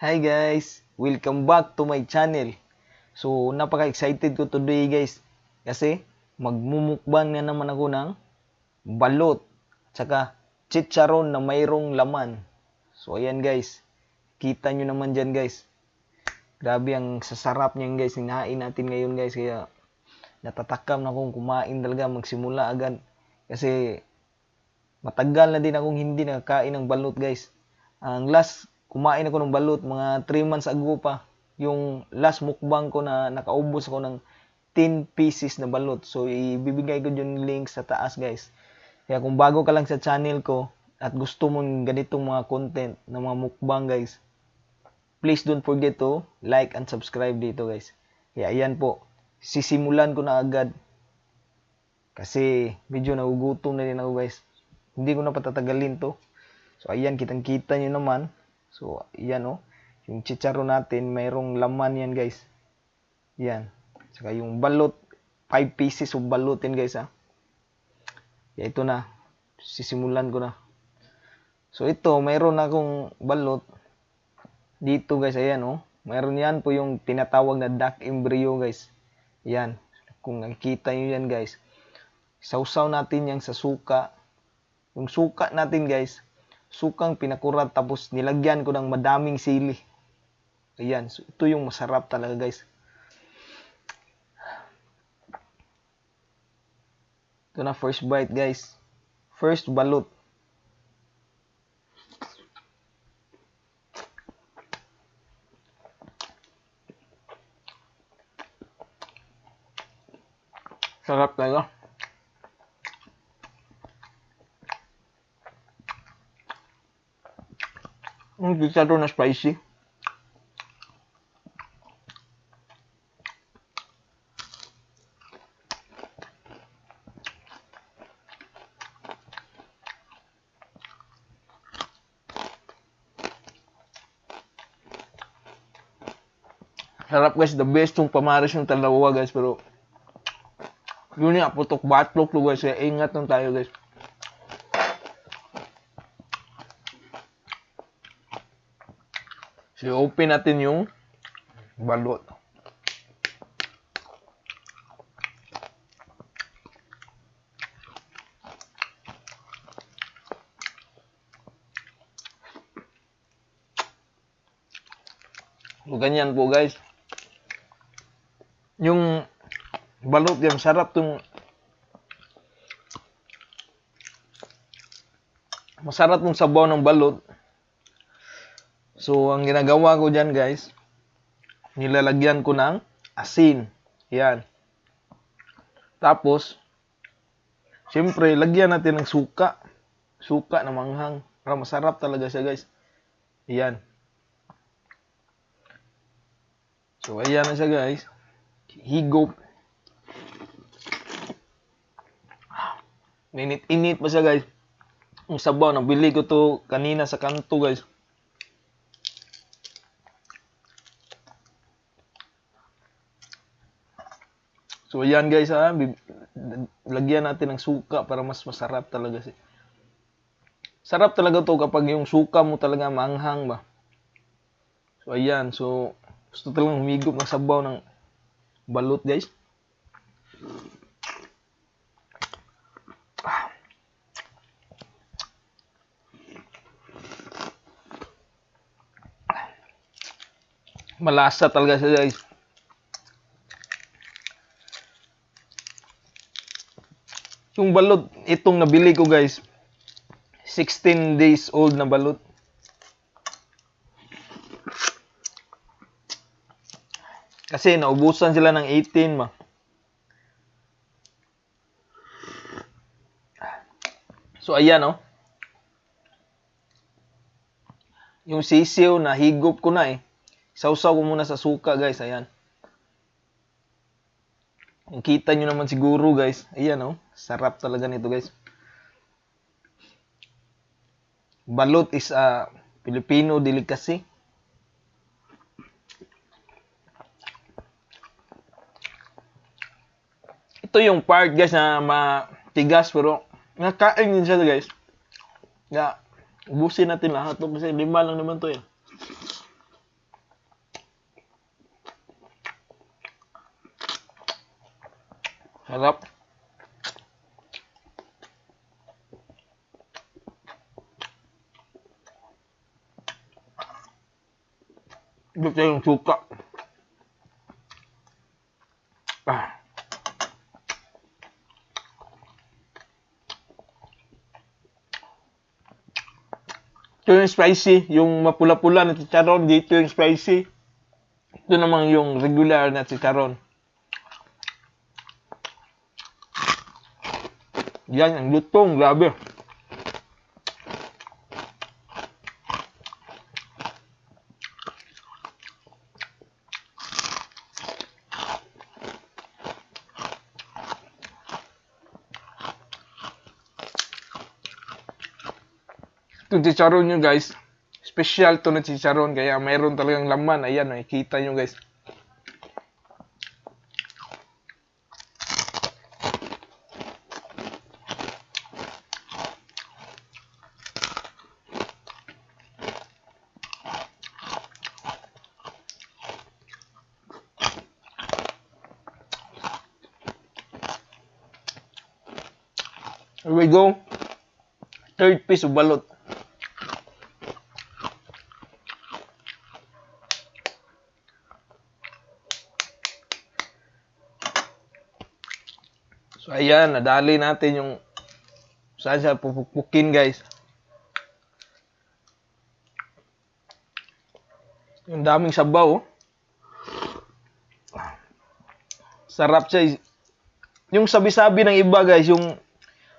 Hi guys! Welcome back to my channel. So, napaka-excited ko today guys. Kasi, magmumukbang na naman ako ng balot. Tsaka, chicharon na mayroong laman. So, ayan guys. Kita nyo naman dyan guys. Grabe ang sasarap niyan guys. Hinahain natin ngayon guys. Kaya, natatakam na akong kumain talaga. Magsimula agad. Kasi, matagal na din akong hindi nakakain ng balot guys. Ang last kumain ako ng balot mga 3 months ago pa. Yung last mukbang ko na nakaubos ako ng 10 pieces na balot. So ibibigay ko yung link sa taas guys. Kaya kung bago ka lang sa channel ko at gusto mong ganitong mga content na mga mukbang guys, please don't forget to like and subscribe dito guys. Kaya ayan po, sisimulan ko na agad. Kasi medyo nagugutom na din ako guys. Hindi ko na patatagalin to. So ayan, kitang-kita nyo naman. So ayan oh, yung chicharo natin, mayroong laman yan guys. Yan. Saka yung balot, 5 pieces of balutin guys ha. Kaya ito na, sisimulan ko na. So ito, mayroon akong balot. Dito guys, ayan oh. Mayroon yan po yung tinatawag na duck embryo guys. Yan. Kung nakikita nyo yan guys. Sausaw natin yan sa suka. Yung suka natin guys, sukang pinakurat tapos nilagyan ko ng madaming sili. Ayan, so ito yung masarap talaga guys. Ito na first bite guys. First balot. Sarap talaga. Ang pizza to na spicy. Sarap guys, the best yung pamaris yung talawa guys, pero yun nga, putok batlok to guys, kaya ingat lang tayo guys. So open natin yung balot. So ganyan po guys. Yung balot yan, sarap tong masarap tong sabaw ng balot. So ang ginagawa ko dyan guys, nilalagyan ko ng asin. Yan. Tapos, siyempre, lagyan natin ng suka. Suka na manghang. Para masarap talaga siya guys. Yan. So ayan na siya guys. Higop. Init-init pa siya guys. Ang sabaw, nabili ko to kanina sa kanto guys. So ayan guys ha, lagyan natin ng suka para mas masarap talaga siya. Sarap talaga to kapag yung suka mo talaga maanghang ba. So ayan, so gusto talagang humigop ng sabaw ng balot guys. Malasa talaga siya guys. Yung balot, itong nabili ko guys, 16 days old na balot. Kasi naubusan sila ng 18 ma. So ayan oh. Yung sisiw na higop ko na eh. Sausaw ko muna sa suka guys, ayan. Kung kita nyo naman siguro guys, ayan oh. Sarap talaga nito guys. Balot is a Filipino delicacy. Ito yung part guys na matigas pero nakain din siya guys. Ubusin natin lahat to kasi 5 lang naman to eh. Sarap. Gusto yung suka. Ah. Ito yung spicy, yung mapula-pula na chicharon, dito yung spicy. Ito naman yung regular na chicharon. Yan, ang lutong, grabe. Itong chicharon nyo guys, special to na chicharon, kaya mayroon talagang laman. Ayan, nakikita nyo guys. Here we go. Third piece of balot. So ayan, nadali natin yung saan siya pupukpukin guys. Yung daming sabaw. Sarap siya. Yung sabi-sabi ng iba guys, yung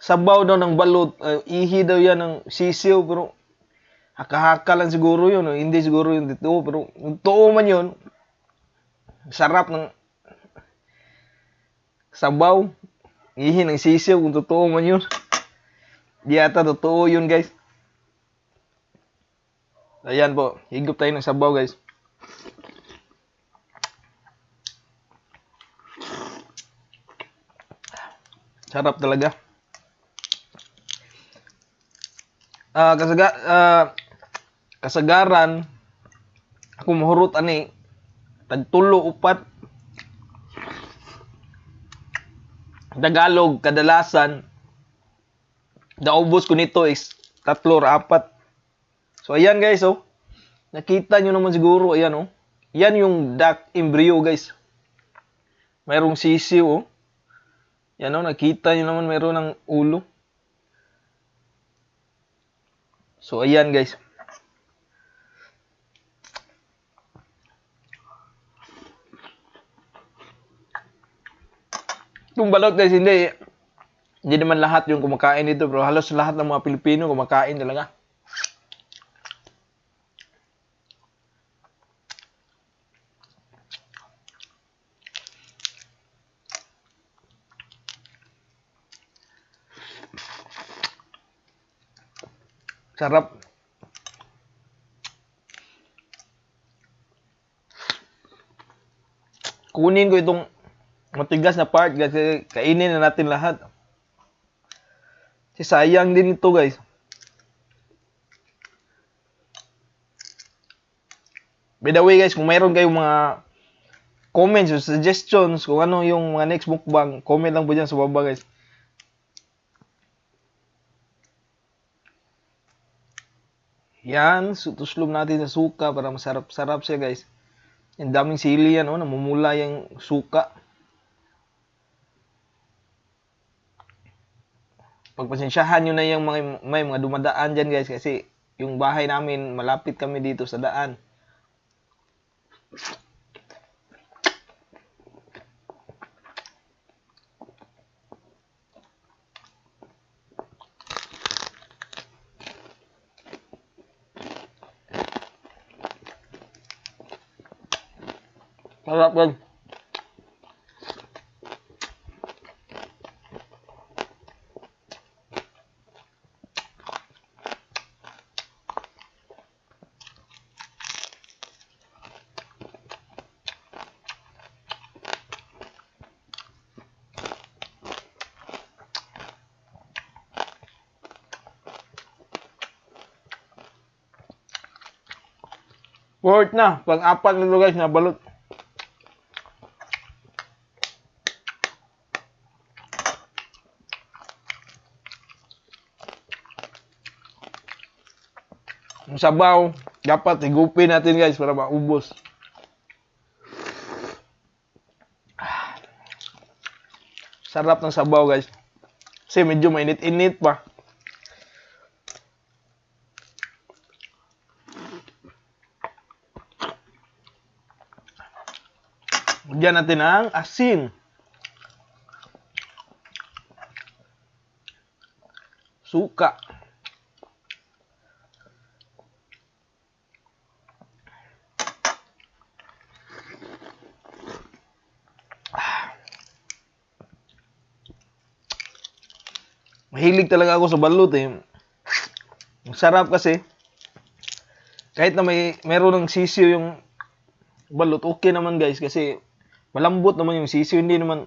sabaw daw ng balot, ihi daw yan ng sisiw, pero haka-haka lang siguro yun. Hindi siguro yun dito, pero yung totoo man yun, sarap ng sabaw. Ihi ng sisiw, kung totoo man yun. Di ata totoo yun guys. Ayan po, higop tayo ng sabaw guys. Sarap talaga. Kasagaran, ako mahurot ani, tagtulo upat. Tagalog, kadalasan, naubos ko nito is 3 or 4. So, ayan guys, oh. Nakita nyo naman siguro, ayan, oh. Yan yung duck embryo, guys. Mayroong sisiw, oh. Yan, oh. Nakita nyo naman mayroon ng ulo. So, ayan, guys. Itong balot, guys, hindi naman lahat yung kumakain dito, pero halos lahat ng mga Pilipino kumakain talaga. Sarap. Kunin ko itong matigas na part kasi kainin na natin lahat. Kasi sayang din ito, guys. By the way, guys, kung mayroon kayong mga comments o suggestions kung ano yung mga next mukbang, comment lang po dyan sa baba, guys. Yan, tuslog natin sa suka para masarap-sarap siya, guys. Ang daming sili yan, oh, namumula yung suka. Pagpasensyahan nyo na yung may mga dumadaan dyan, guys, kasi yung bahay namin, malapit kami dito sa daan. Sarap, guys. Worth na. Pang-apat na guys na balot. Yung sabaw, dapat higupin natin guys para maubos. Sarap ng sabaw guys. Kasi medyo mainit-init pa. Lagyan natin ang asin. Suka. Mahilig talaga ako sa balut eh. Ang sarap kasi. Kahit na meron ng sisiyo yung balut, okay naman guys. Kasi malambot naman yung sisiyo. Hindi naman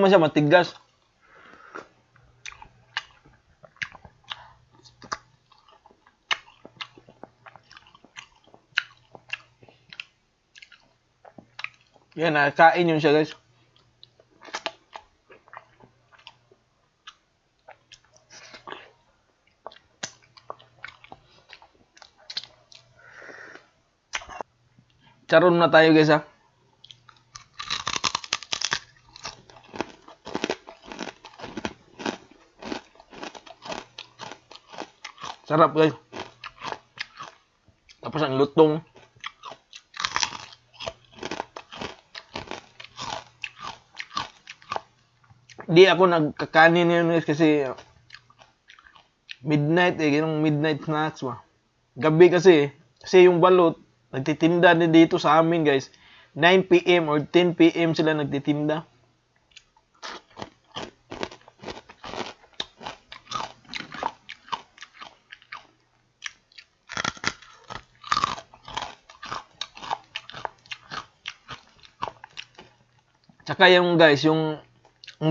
siya matigas. Yan, kain yun siya guys. Charon na tayo guys ha. Sarap guys. Tapos ang lutong. Di ako nagkakanin yun guys kasi midnight eh. Ganong midnight snacks ba. Gabi kasi yung balot nagtitinda din dito sa amin guys. 9 PM or 10 PM sila nagtitinda. Tsaka yung guys, yung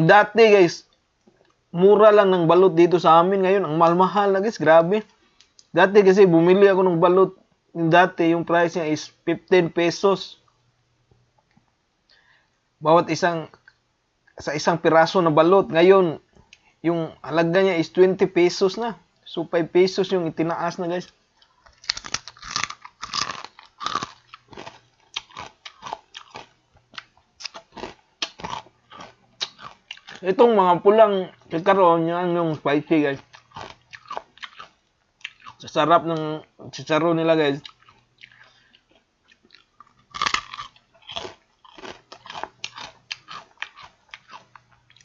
dati guys, mura lang ng balot dito sa amin. Ngayon, ang mahal na guys, grabe. Dati kasi bumili ako ng balot. Dati yung price niya is 15 pesos. Bawat sa isang piraso na balot. Ngayon, yung halaga niya is 20 pesos na. So 5 pesos yung itinaas na guys. Itong mga pulang chicharon, yan yung spicy guys. Sa sarap ng chicharon nila guys.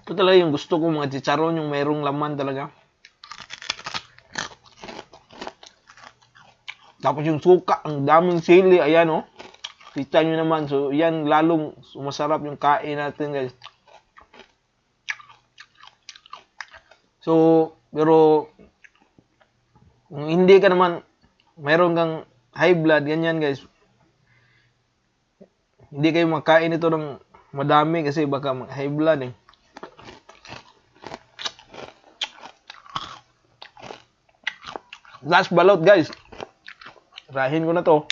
Ito talaga yung gusto ko mga chicharon, yung mayroong laman talaga. Tapos yung suka, ang daming sili, ayan oh. Kita nyo naman, so yan lalong sumasarap yung kain natin guys. So, pero kung hindi ka naman, mayroon kang high blood, ganyan guys. Hindi kayo makain ito ng madami kasi baka high blood eh. Last balot guys. Rahin ko na to.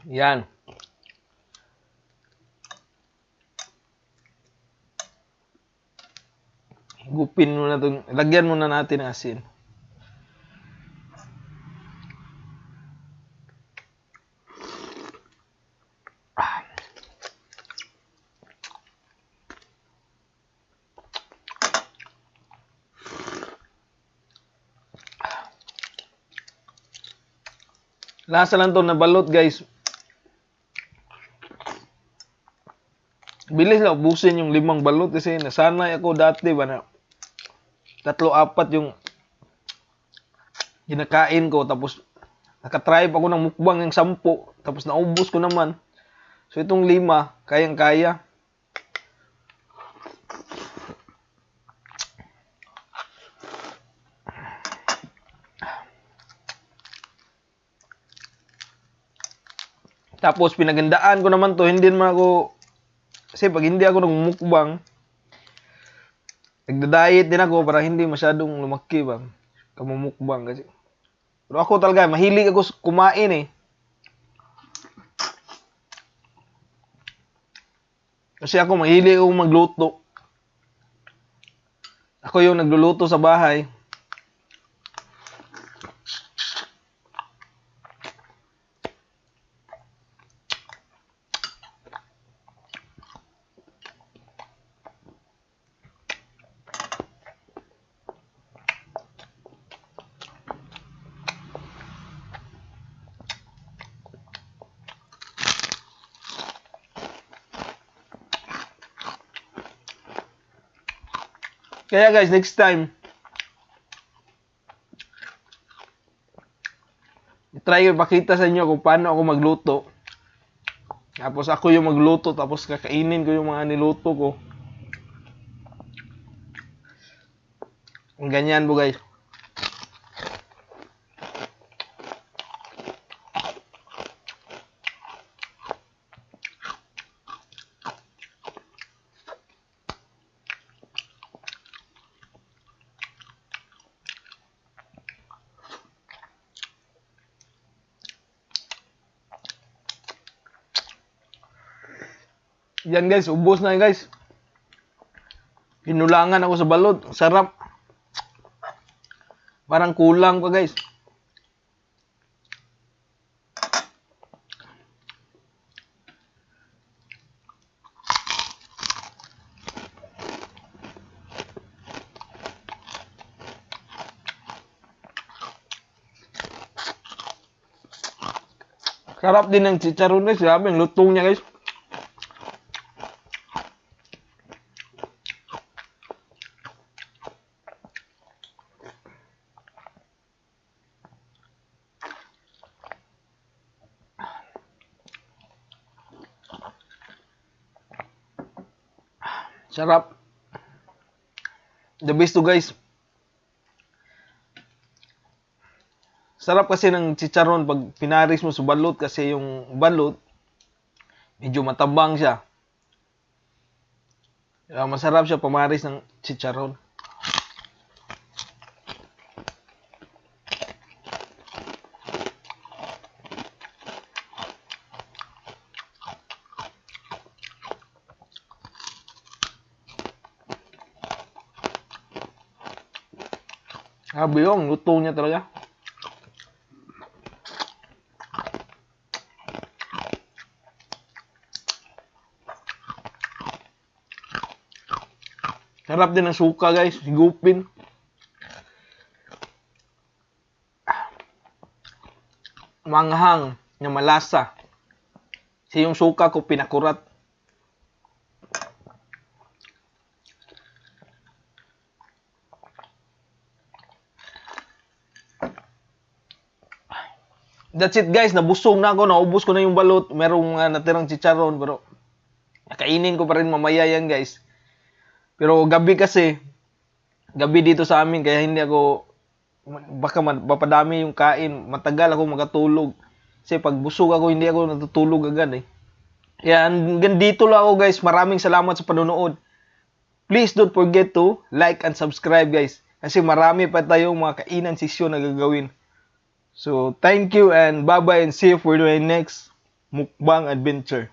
Yan. Gupin mo na itong, lagyan muna natin ng asin. Lasa lang to na balot guys. Bilis lang ubusin yung 5 balot kasi nasanay ako dati ba na 3-4 yung kinakain ko tapos nakatry pa ako ng mukbang ng 10 tapos naubos ko naman. So itong 5 kayang-kaya. Tapos pinagandaan ko naman to, hindi naman ako, kasi pag hindi ako nagmumukbang, nagda-diet din ako para hindi masyadong lumaki ba, kamumukbang kasi. Pero ako talaga, mahilig ako kumain eh. Kasi ako mahilig akong magluto. Ako yung nagluluto sa bahay. Kaya guys, next time, try ko ipakita sa inyo kung paano ako magluto. Tapos ako yung magluto, tapos kakainin ko yung mga niluto ko. Ganyan po guys. Yan guys, ubos na yan guys. Pinulangan ako sa balot. Sarap. Parang kulang pa guys. Sarap din ng chicharon guys. Grabe ang lutong niya guys. Sarap. The best to guys. Sarap kasi ng chicharon pag pinaris mo sa balot kasi yung balot medyo matabang siya. Kaya masarap siya pamaris ng chicharon. Grabe yung luto niya talaga. Sarap din ng suka guys, higupin. Manghang na malasa. Kasi yung suka ko pinakurat. That's it guys, nabusog na ako, naubos ko na yung balot. Merong natirang chicharon pero nakainin ko pa rin mamaya yan guys. Pero gabi kasi, gabi dito sa amin kaya hindi ako, baka mapadami yung kain. Matagal ako makatulog. Kasi pag busog ako, hindi ako natutulog agad eh. Kaya hanggang dito lang ako guys. Maraming salamat sa panonood. Please don't forget to like and subscribe guys. Kasi marami pa tayong mga kainan session na gagawin. So, thank you and bye-bye and see you for the next mukbang adventure.